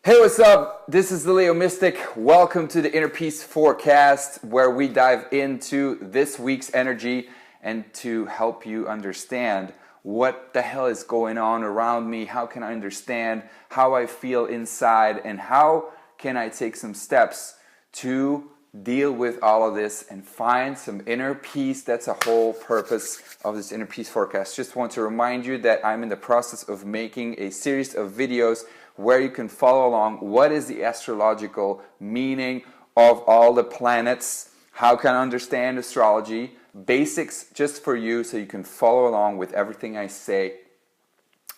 Hey, what's up? This is the Leo Mystic. Welcome to the Inner Peace Forecast, where we dive into this week's energy and to help you understand what the hell is going on around me, how can I understand how I feel inside, and how can I take some steps to deal with all of this and find some inner peace. That's a whole purpose of this Inner Peace Forecast. Just want to remind you that I'm in the process of making a series of videos where you can follow along. What is the astrological meaning of all the planets? How can I understand astrology? Basics just for you so you can follow along with everything I say.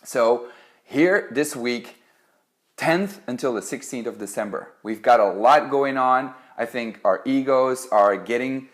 So here this week, 10th until the 16th of December, we've got a lot going on. I think our egos are getting,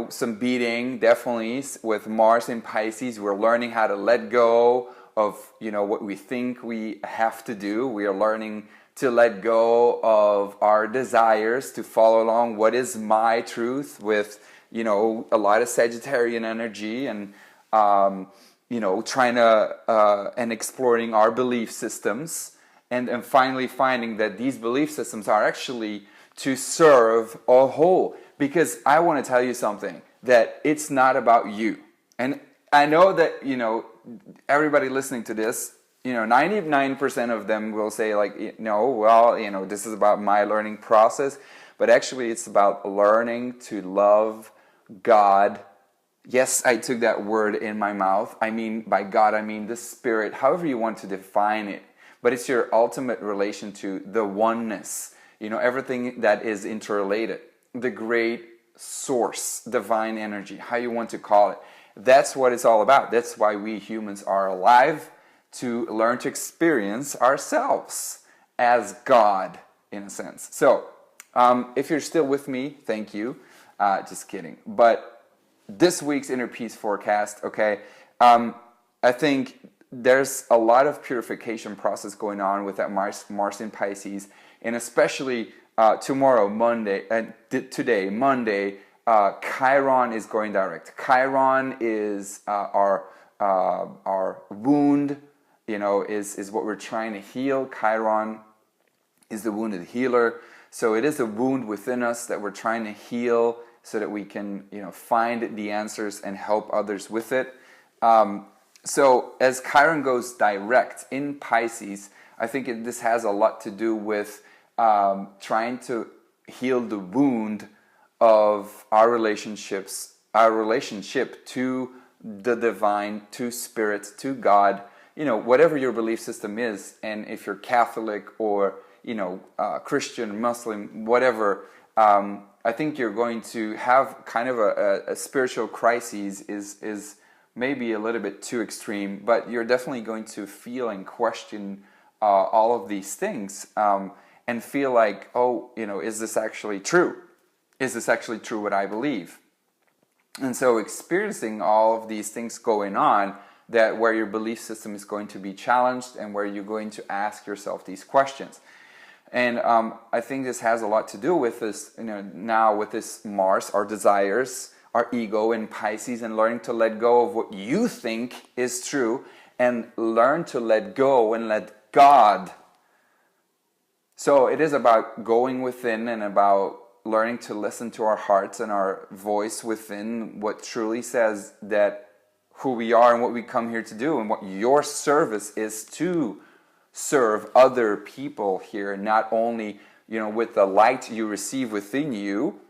some beating, definitely, with Mars in Pisces. We're learning how to let go of, what we think we have to do. We are learning to let go of our desires, to follow along what is my truth with, a lot of Sagittarian energy and, trying to, and exploring our belief systems. And finally finding that these belief systems are actually to serve a whole. Because I want to tell you something, that it's not about you. And I know that, everybody listening to this, 99% of them will say this is about my learning process. But actually it's about learning to love God. Yes, I took that word in my mouth. I mean, by God, I mean the Spirit, however you want to define it. But it's your ultimate relation to the oneness, everything that is interrelated, the great source, divine energy, how you want to call it. That's what it's all about. That's why we humans are alive, to learn to experience ourselves as God, in a sense. So, if you're still with me, thank you. Just kidding. But this week's Inner Peace Forecast, okay, I think there's a lot of purification process going on with that Mars in Pisces, and especially tomorrow, Monday, and today, Monday, Chiron is going direct. Chiron is our wound, is what we're trying to heal. Chiron is the wounded healer. So it is a wound within us that we're trying to heal so that we can, find the answers and help others with it. So as Chiron goes direct in Pisces, I think this has a lot to do with trying to heal the wound of our relationships, our relationship to the divine, to spirit, to God, whatever your belief system is. And if you're Catholic or, Christian, Muslim, whatever, I think you're going to have kind of a spiritual crisis is maybe a little bit too extreme, but you're definitely going to feel and question all of these things and feel like, is this actually true? Is this actually true what I believe? And so experiencing all of these things going on, that where your belief system is going to be challenged and where you're going to ask yourself these questions. And I think this has a lot to do with this, now with this Mars, our desires, our ego in Pisces, and learning to let go of what you think is true and learn to let go and let God. So it is about going within and about learning to listen to our hearts and our voice within, what truly says that who we are and what we come here to do, and what your service is to serve other people here, not only, with the light you receive within you,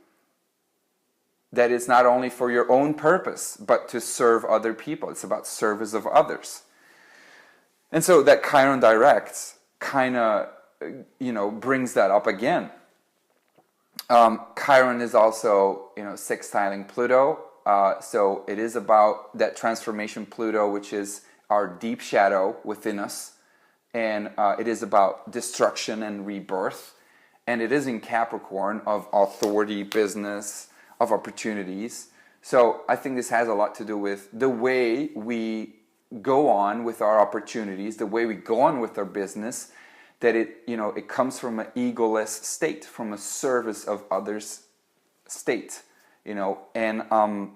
that it's not only for your own purpose, but to serve other people. It's about service of others. And so that Chiron direct kind of, brings that up again. Chiron is also, sextiling Pluto. So it is about that transformation Pluto, which is our deep shadow within us. And it is about destruction and rebirth. And it is in Capricorn, of authority, business, of opportunities. So I think this has a lot to do with the way we go on with our opportunities, the way we go on with our business, that it comes from an egoless state, from a service of others state, and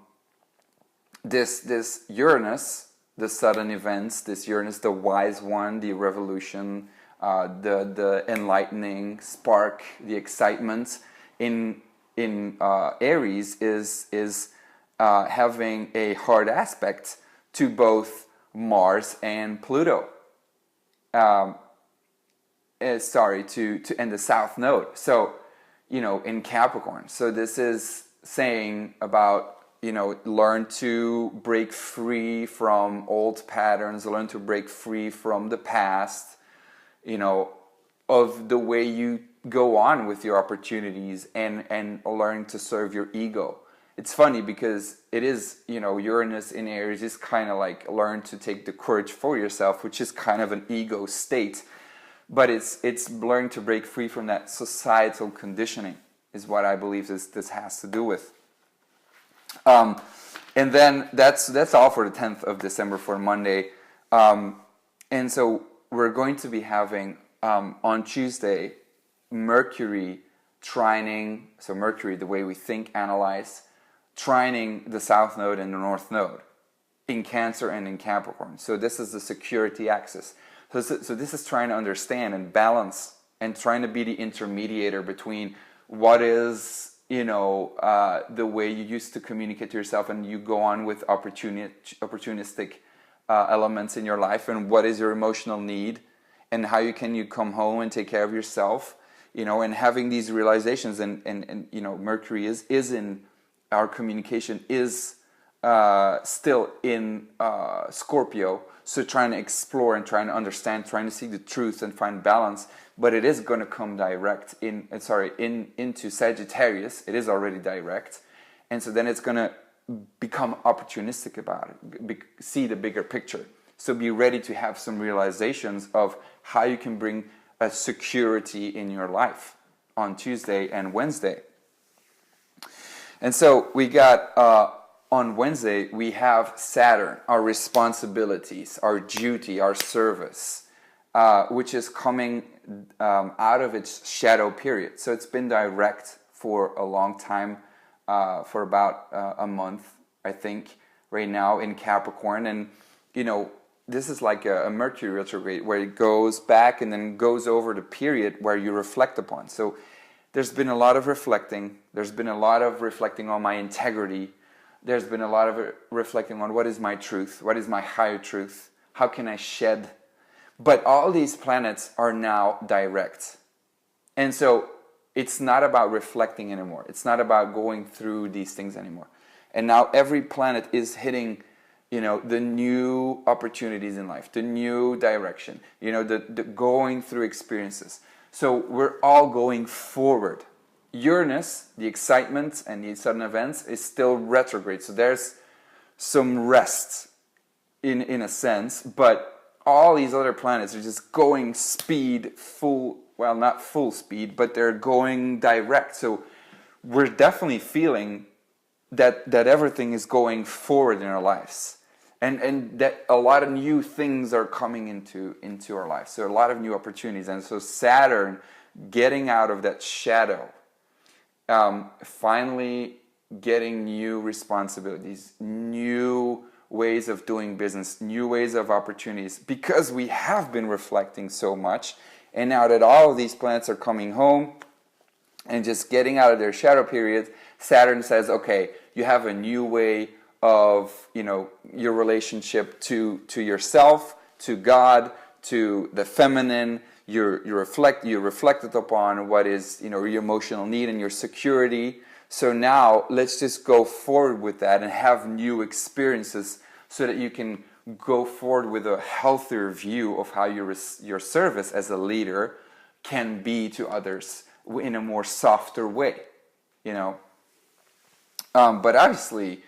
this Uranus, the sudden events, this Uranus, the wise one, the revolution, the enlightening spark, the excitement. In Aries is having a hard aspect to both Mars and Pluto. And the South Node. So, in Capricorn. So this is saying about, learn to break free from old patterns, learn to break free from the past, of the way you go on with your opportunities, and learn to serve your ego. It's funny because it is, Uranus in Aries is kind of like learn to take the courage for yourself, which is kind of an ego state. But it's learning to break free from that societal conditioning is what I believe this has to do with. And then that's all for the 10th of December for Monday. And so we're going to be having on Tuesday Mercury trining, so Mercury, the way we think, analyze, trining the South Node and the North Node in Cancer and in Capricorn. So this is the security axis. So this is trying to understand and balance and trying to be the intermediator between what is, the way you used to communicate to yourself and you go on with opportunistic elements in your life, and what is your emotional need, and how you come home and take care of yourself, and having these realizations. And Mercury is in our communication is still in Scorpio. So trying to explore and trying to understand, trying to see the truth and find balance, but it is going to come direct into Sagittarius. It is already direct, and so then it's going to become opportunistic about it, see the bigger picture. So be ready to have some realizations of how you can bring a security in your life on Tuesday and Wednesday. And so we got on Wednesday, we have Saturn, our responsibilities, our duty, our service, which is coming out of its shadow period. So it's been direct for a long time, for about a month, I think, right now in Capricorn. And, this is like a Mercury retrograde where it goes back and then goes over the period where you reflect upon. So there's been a lot of reflecting. There's been a lot of reflecting on my integrity. There's been a lot of reflecting on what is my truth, what is my higher truth, how can I shed. But all these planets are now direct. And so it's not about reflecting anymore. It's not about going through these things anymore. And now every planet is hitting, the new opportunities in life, the new direction, the going through experiences. So we're all going forward. Uranus, the excitement and the sudden events, is still retrograde. So there's some rest in a sense, but all these other planets are just going speed, not full speed, but they're going direct. So we're definitely feeling that everything is going forward in our lives. And that a lot of new things are coming into our lives. So a lot of new opportunities. And so Saturn getting out of that shadow, finally getting new responsibilities, new ways of doing business, new ways of opportunities, because we have been reflecting so much. And now that all of these planets are coming home and just getting out of their shadow periods, Saturn says, okay, you have a new way of, your relationship to yourself, to God, to the feminine. You reflected upon what is, your emotional need and your security. So now let's just go forward with that and have new experiences so that you can go forward with a healthier view of how your service as a leader can be to others in a more softer way, But obviously,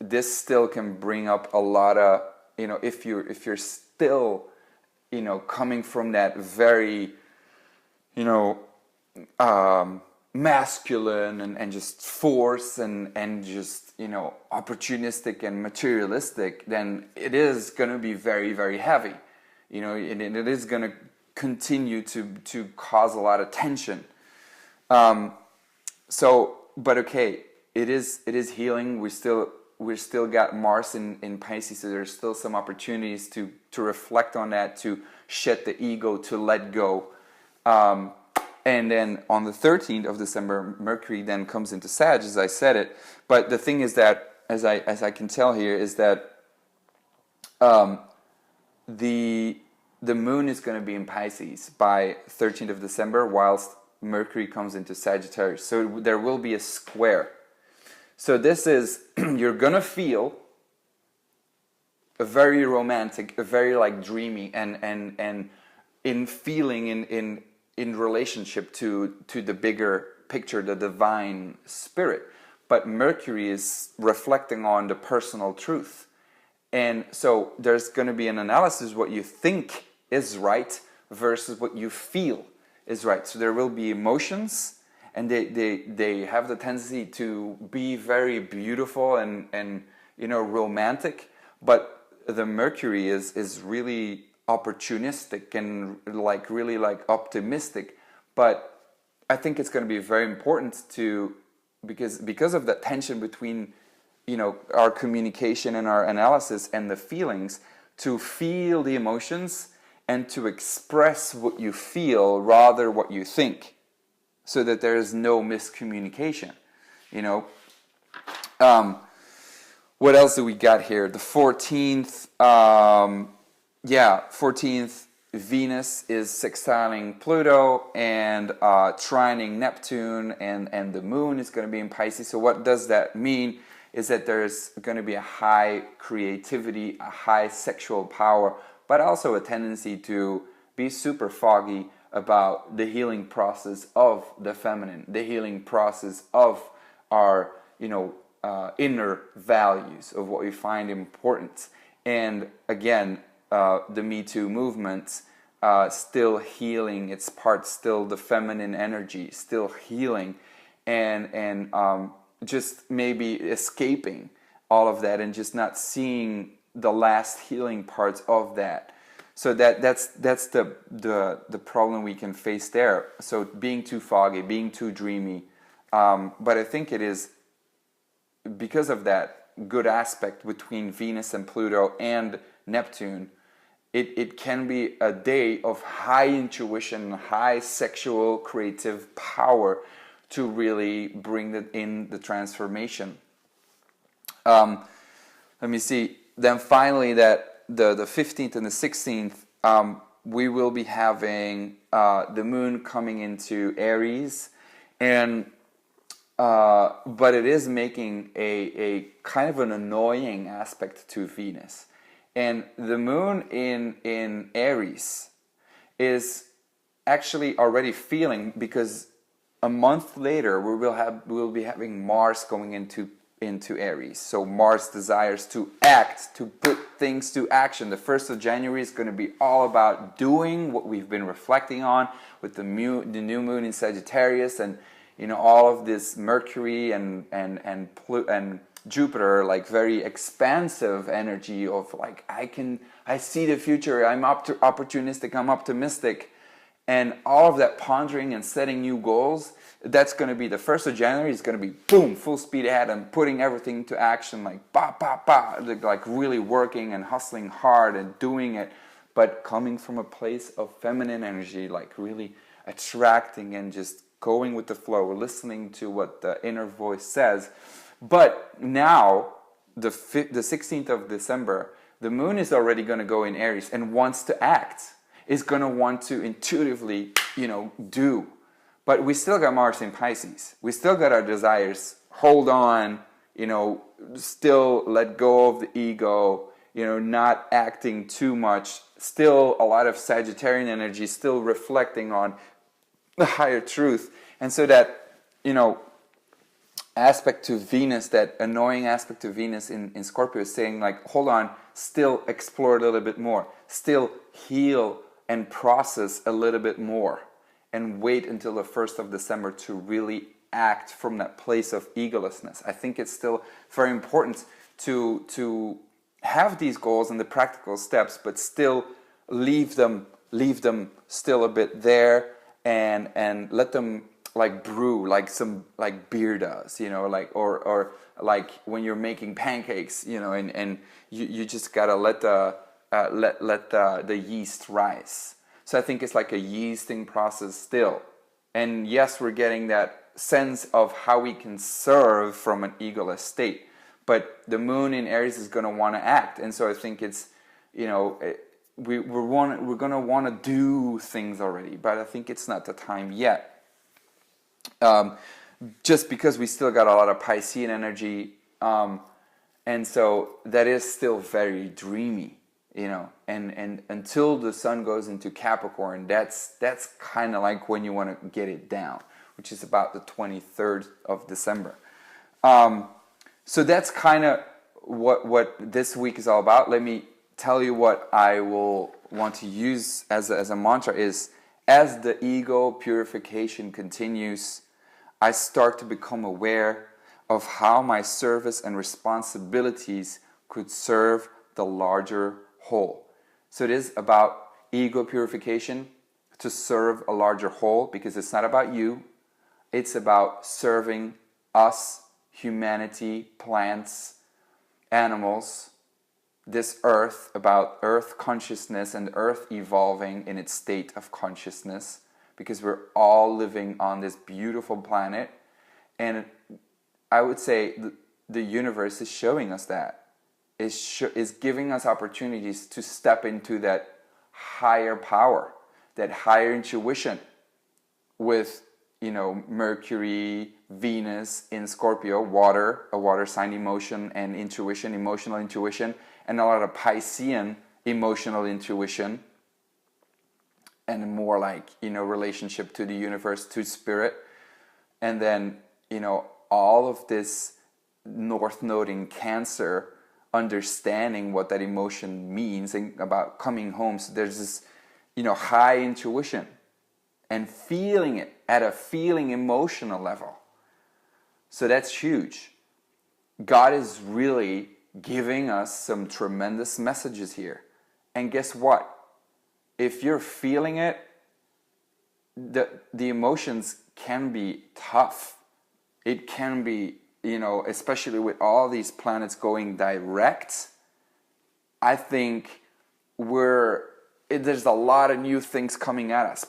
this still can bring up a lot of, if you're still, coming from that very, masculine and just force and just, opportunistic and materialistic, then it is going to be very, very heavy, and it is going to continue to cause a lot of tension. But okay, it is healing. We still we're still got Mars in Pisces, so there's still some opportunities to reflect on that, to shed the ego, to let go. And then on the 13th of December, Mercury then comes into Sag, as I said it. But the thing is that, as I can tell here, is that the moon is going to be in Pisces by 13th of December, whilst Mercury comes into Sagittarius. So there will be a square. So this is, you're going to feel a very romantic, a very like dreamy, and in feeling in relationship to the bigger picture, the divine spirit. But Mercury is reflecting on the personal truth. And so there's going to be an analysis what you think is right versus what you feel is right. So there will be emotions, and they have the tendency to be very beautiful and romantic, but the Mercury is really opportunistic and really optimistic. But I think it's going to be very important to, because of that tension between our communication and our analysis and the feelings, to feel the emotions and to express what you feel rather what you think, so that there is no miscommunication. What else do we got here? The 14th, 14th, Venus is sextiling Pluto and trining Neptune, and the moon is going to be in Pisces. So what does that mean? Is that there's going to be a high creativity, a high sexual power, but also a tendency to be super foggy about the healing process of the feminine, the healing process of our, inner values, of what we find important. And again, the Me Too movement, still healing its part, still the feminine energy, still healing, and just maybe escaping all of that and just not seeing the last healing parts of that. So that's the problem we can face there. So being too foggy, being too dreamy. But I think it is because of that good aspect between Venus and Pluto and Neptune, it can be a day of high intuition, high sexual creative power to really bring in the transformation. Let me see. Then finally, that the 15th and the 16th, we will be having the moon coming into Aries, and but it is making a kind of an annoying aspect to Venus. And the moon in Aries is actually already feeling, because a month later we'll be having Mars going into Aries. So Mars desires to act, to put things to action. The 1st of January is going to be all about doing what we've been reflecting on with the new moon in Sagittarius, and all of this Mercury and Jupiter, like very expansive energy of like, I see the future, I'm opportunistic, I'm optimistic, and all of that pondering and setting new goals. That's going to be the 1st of January. Is going to be boom, full speed ahead and putting everything to action, like like really working and hustling hard and doing it, but coming from a place of feminine energy, like really attracting and just going with the flow, listening to what the inner voice says. But now, the 16th of December, the moon is already going to go in Aries and wants to act, is going to want to intuitively, do. But we still got Mars in Pisces. We still got our desires. Hold on, still let go of the ego, not acting too much. Still a lot of Sagittarian energy, still reflecting on the higher truth. And so that, aspect to Venus, that annoying aspect to Venus in Scorpio is saying like, hold on, still explore a little bit more. Still heal and process a little bit more. And wait until the 1st of December to really act from that place of egolessness. I think it's still very important to have these goals and the practical steps, but still leave them still a bit there, and let them like brew, like some like beer does, like or like when you're making pancakes, and you just gotta let the yeast rise. So I think it's like a yeasting process still. And yes, we're getting that sense of how we can serve from an egoless state. But the moon in Aries is going to want to act. And so I think it's, we're going to want to do things already. But I think it's not the time yet. Just because we still got a lot of Piscean energy. And so that is still very dreamy. And until the sun goes into Capricorn, that's kind of like when you want to get it down, which is about the 23rd of December. So that's kind of what this week is all about. Let me tell you what I will want to use as a mantra is, as the ego purification continues, I start to become aware of how my service and responsibilities could serve the larger whole. So it is about ego purification to serve a larger whole, because it's not about you. It's about serving us, humanity, plants, animals, this earth, about earth consciousness and earth evolving in its state of consciousness, because we're all living on this beautiful planet. And I would say the universe is showing us that. Is giving us opportunities to step into that higher power, that higher intuition with, Mercury, Venus in Scorpio, a water sign, emotion and intuition, emotional intuition, and a lot of Piscean emotional intuition, and more like, relationship to the universe, to spirit. And then, all of this North Node in Cancer, understanding what that emotion means and about coming home. So there's this, high intuition and feeling it at a feeling emotional level. So that's huge. God is really giving us some tremendous messages here. And guess what? If you're feeling it, the emotions can be tough. It can be, especially with all these planets going direct, I think there's a lot of new things coming at us.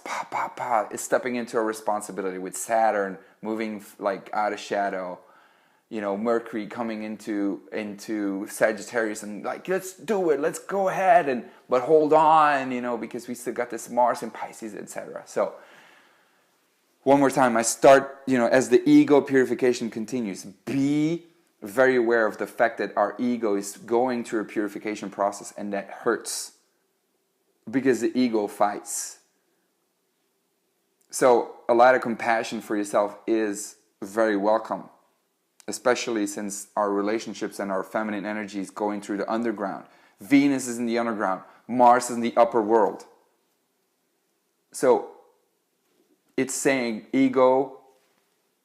It's stepping into a responsibility with Saturn moving like out of shadow, Mercury coming into Sagittarius and like, let's do it, let's go ahead, but hold on, because we still got this Mars in Pisces, etc. So one more time, I start, as the ego purification continues, be very aware of the fact that our ego is going through a purification process, and that hurts because the ego fights. So a lot of compassion for yourself is very welcome, especially since our relationships and our feminine energy is going through the underground. Venus is in the underground, Mars is in the upper world. So it's saying, ego,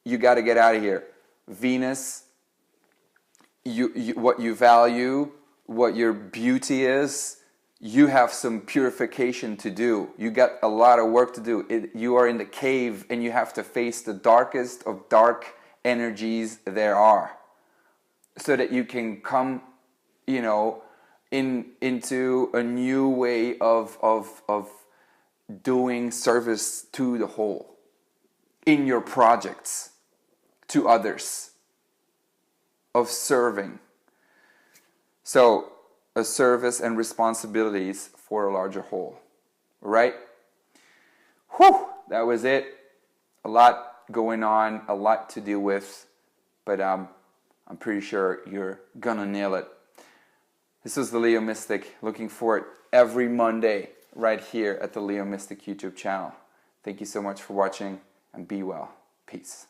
you got to get out of here. Venus, you what you value, what your beauty is, you have some purification to do. You got a lot of work to do. You are in the cave and you have to face the darkest of dark energies there are, so that you can come, into a new way of doing service to the whole in your projects, to others, of serving. So a service and responsibilities for a larger whole, right? Whew, that was it. A lot going on, a lot to deal with, but I'm pretty sure you're gonna nail it. This is the Leo Mystic, looking for it every Monday right here at the Leo Mystic YouTube channel. Thank you so much for watching, and be well. Peace.